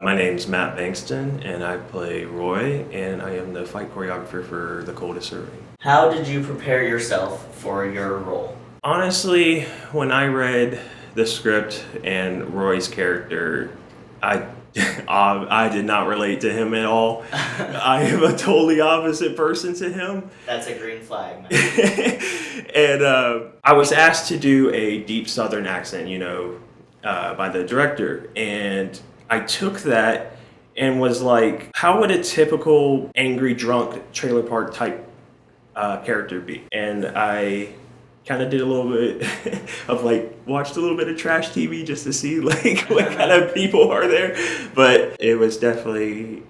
My name's Matt Bankston, and I play Roy, and I am the fight choreographer for the Coldest. How did you prepare yourself for your role? Honestly, when I read the script and Roy's character, I I did not relate to him at all. I am a totally opposite person to him. That's a green flag, man. And I was asked to do a deep Southern accent, by the director, and I took that and was like, how would a typical angry drunk trailer park type character be? And I kind of did a little bit of watched a little bit of trash TV just to see what kind of people are there. But it was definitely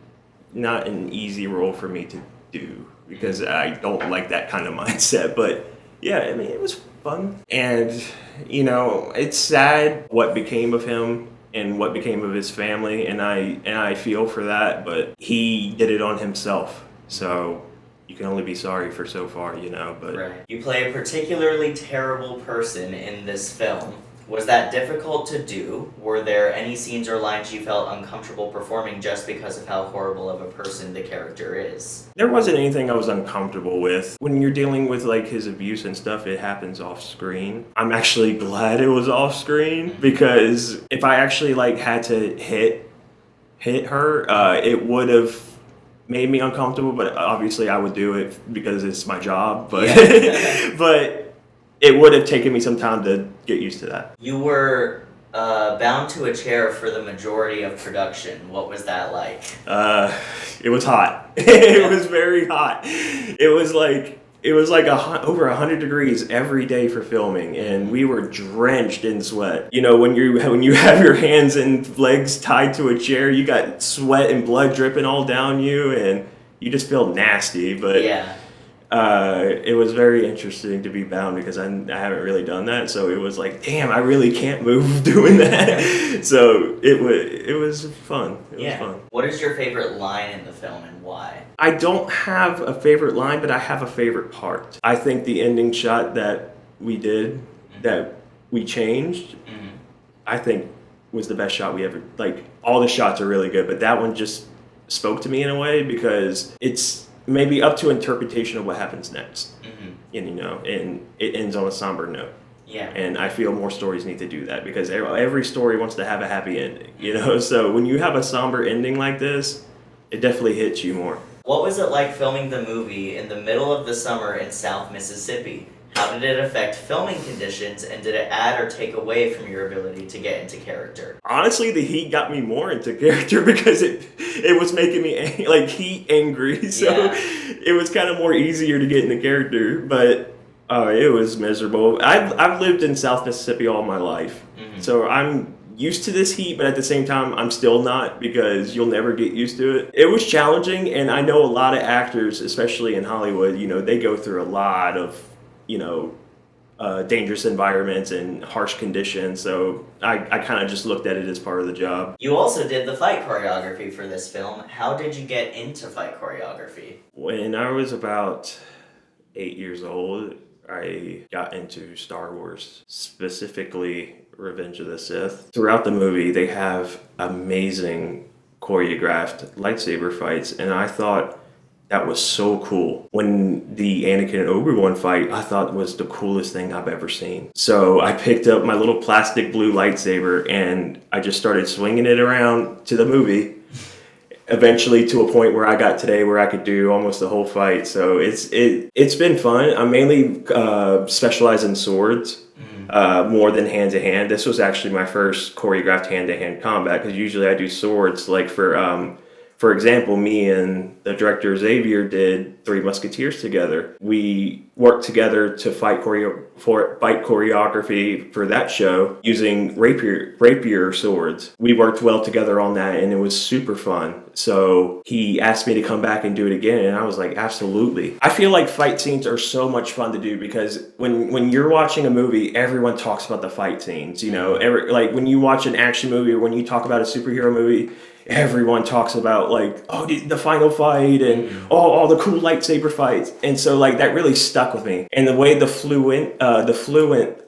not an easy role for me to do because I don't like that kind of mindset. But yeah, I mean, it was fun. And, it's sad what became of him and what became of his family. And I feel for that, but he did it on himself. So you can only be sorry for so far, but Right. You play a particularly terrible person in this film. Was that difficult to do? Were there any scenes or lines you felt uncomfortable performing just because of how horrible of a person the character is? there wasn't anything I was uncomfortable with. When you're dealing with his abuse and stuff, it happens off screen. I'm actually glad it was off screen because if I actually had to hit her, it would have made me uncomfortable, but obviously I would do it because it's my job. But Yeah. but it would have taken me some time to get used to that. You were bound to a chair for the majority of production. What was that like? It was hot. It was very hot. It was over 100 degrees every day for filming, and we were drenched in sweat. When you have your hands and legs tied to a chair, you got sweat and blood dripping all down you, and you just feel nasty. But Yeah. it was very interesting to be bound because I haven't really done that, so it was like, damn, I really can't move doing that. So it was fun. It was fun. What is your favorite line in the film and why? I don't have a favorite line, but I have a favorite part. I think the ending shot that we did, that we changed, I think was the best shot we ever, all the shots are really good, but that one just spoke to me in a way because it's maybe up to interpretation of what happens next. And it ends on a somber note. Yeah. And I feel more stories need to do that because every story wants to have a happy ending, So when you have a somber ending like this, it definitely hits you more. What was it like filming the movie in the middle of the summer in South Mississippi? How did it affect filming conditions, and did it add or take away from your ability to get into character? Honestly, the heat got me more into character because it was making me heat angry, so Yeah. it was kind of more easier to get into character. But it was miserable. I've lived in South Mississippi all my life, so I'm used to this heat, but at the same time, I'm still not because you'll never get used to it. It was challenging, and I know a lot of actors, especially in Hollywood, they go through a lot of dangerous environments and harsh conditions. So I kind of just looked at it as part of the job. You also did the fight choreography for this film. How did you get into fight choreography? When I was about 8 years old, I got into Star Wars, specifically Revenge of the Sith. Throughout the movie, they have amazing choreographed lightsaber fights, and I thought that was so cool. When the Anakin and Obi-Wan fight, I thought was the coolest thing I've ever seen. So I picked up my little plastic blue lightsaber and I just started swinging it around to the movie. Eventually to a point where I got today where I could do almost the whole fight. So it's been fun. I mainly specialize in swords. More than hand-to-hand. This was actually my first choreographed hand-to-hand combat because usually I do swords for example, me and the director Xavier did Three Musketeers together. We worked together to fight choreography for that show using rapier swords. We worked well together on that, and it was super fun. So he asked me to come back and do it again, and I was like, absolutely. I feel like fight scenes are so much fun to do because when you're watching a movie, everyone talks about the fight scenes. When you watch an action movie or when you talk about a superhero movie, everyone talks about the final fight and all the cool lightsaber fights, and so that really stuck with me. And the way the fluent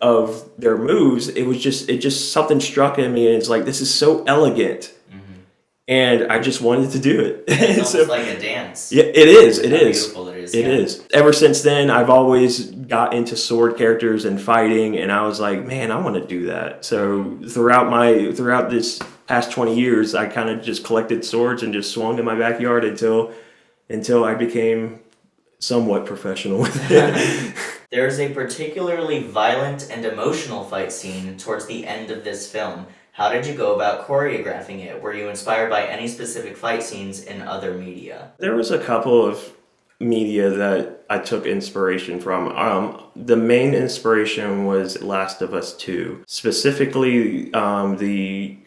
of their moves, it just something struck in me, and it's this is so elegant. and I just wanted to do it. It's almost like a dance. Yeah, it is. It How is. beautiful it is. It yeah. is. Ever since then, I've always got into sword characters and fighting, and I was like, man, I want to do that. So throughout this past 20 years, I kind of just collected swords and just swung in my backyard until I became somewhat professional with it. There's a particularly violent and emotional fight scene towards the end of this film. How did you go about choreographing it? Were you inspired by any specific fight scenes in other media? There was a couple of media that I took inspiration from. The main inspiration was Last of Us 2. Specifically,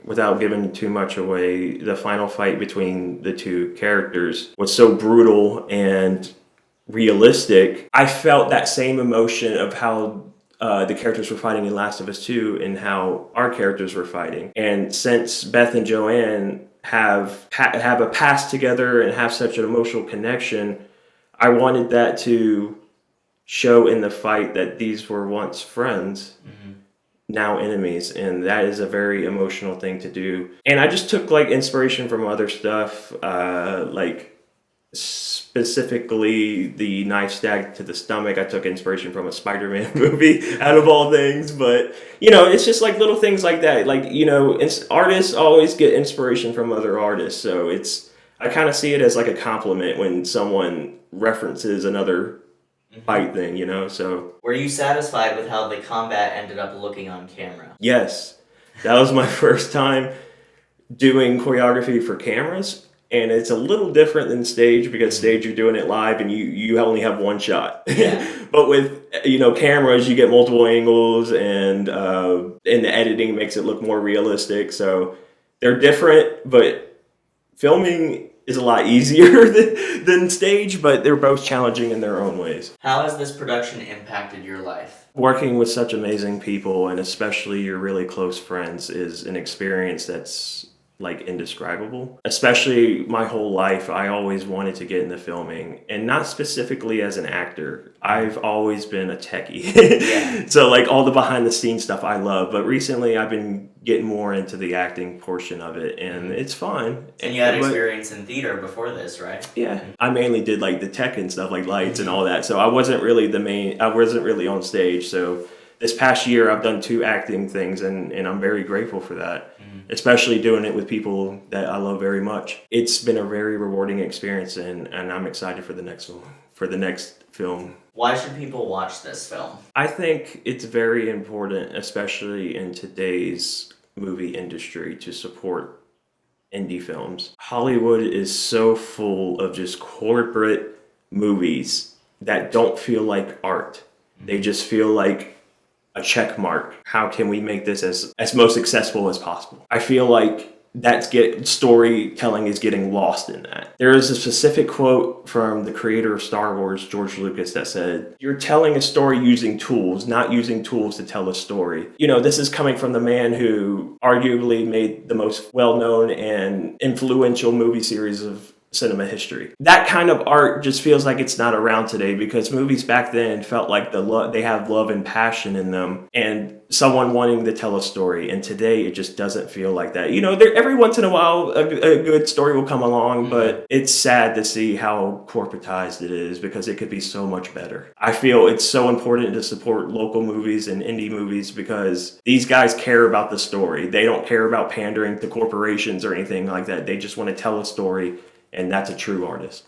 without giving too much away, the final fight between the two characters was so brutal and realistic. I felt that same emotion of how the characters were fighting in Last of Us 2 and how our characters were fighting. And since Beth and Joanne have a past together and have such an emotional connection, I wanted that to show in the fight that these were once friends, now enemies, and that is a very emotional thing to do. And I just took like inspiration from other stuff, like specifically the knife stab to the stomach. I took inspiration from a Spider-Man movie out of all things, but it's just like little things like that. Like, artists always get inspiration from other artists, so I kind of see it as like a compliment when someone references another fight thing, so. Were you satisfied with how the combat ended up looking on camera? Yes, that was my first time doing choreography for cameras. And it's a little different than stage, because stage you're doing it live and you only have one shot. Yeah. But with cameras, you get multiple angles, and the editing makes it look more realistic. So they're different, but filming is a lot easier than stage, but they're both challenging in their own ways. How has this production impacted your life? Working with such amazing people, and especially your really close friends, is an experience that's like indescribable. Especially my whole life, I always wanted to get into filming, and not specifically as an actor. I've always been a techie. So like all the behind the scenes stuff I love, but recently I've been getting more into the acting portion of it, and it's fun. And you had experience in theater before this, right? Yeah. I mainly did like the tech and stuff, like lights and all that. So I wasn't really on stage. So this past year I've done 2 acting things, and I'm very grateful for that. Especially doing it with people that I love very much. It's been a very rewarding experience, and I'm excited for the next film. Why should people watch this film? I think it's very important, especially in today's movie industry, to support indie films. Hollywood is so full of just corporate movies that don't feel like art. They just feel like a check mark. How can we make this as most accessible as possible? I feel like storytelling is getting lost in that. There is a specific quote from the creator of Star Wars, George Lucas, that said, "You're telling a story using tools, not using tools to tell a story." This is coming from the man who arguably made the most well-known and influential movie series of cinema history. That kind of art just feels like it's not around today, because movies back then felt like they have love and passion in them, and someone wanting to tell a story. And today it just doesn't feel like that. Every once in a while a good story will come along, but it's sad to see how corporatized it is, because it could be so much better. I feel it's so important to support local movies and indie movies, because these guys care about the story. They don't care about pandering to corporations or anything like that. They just want to tell a story, and that's a true artist.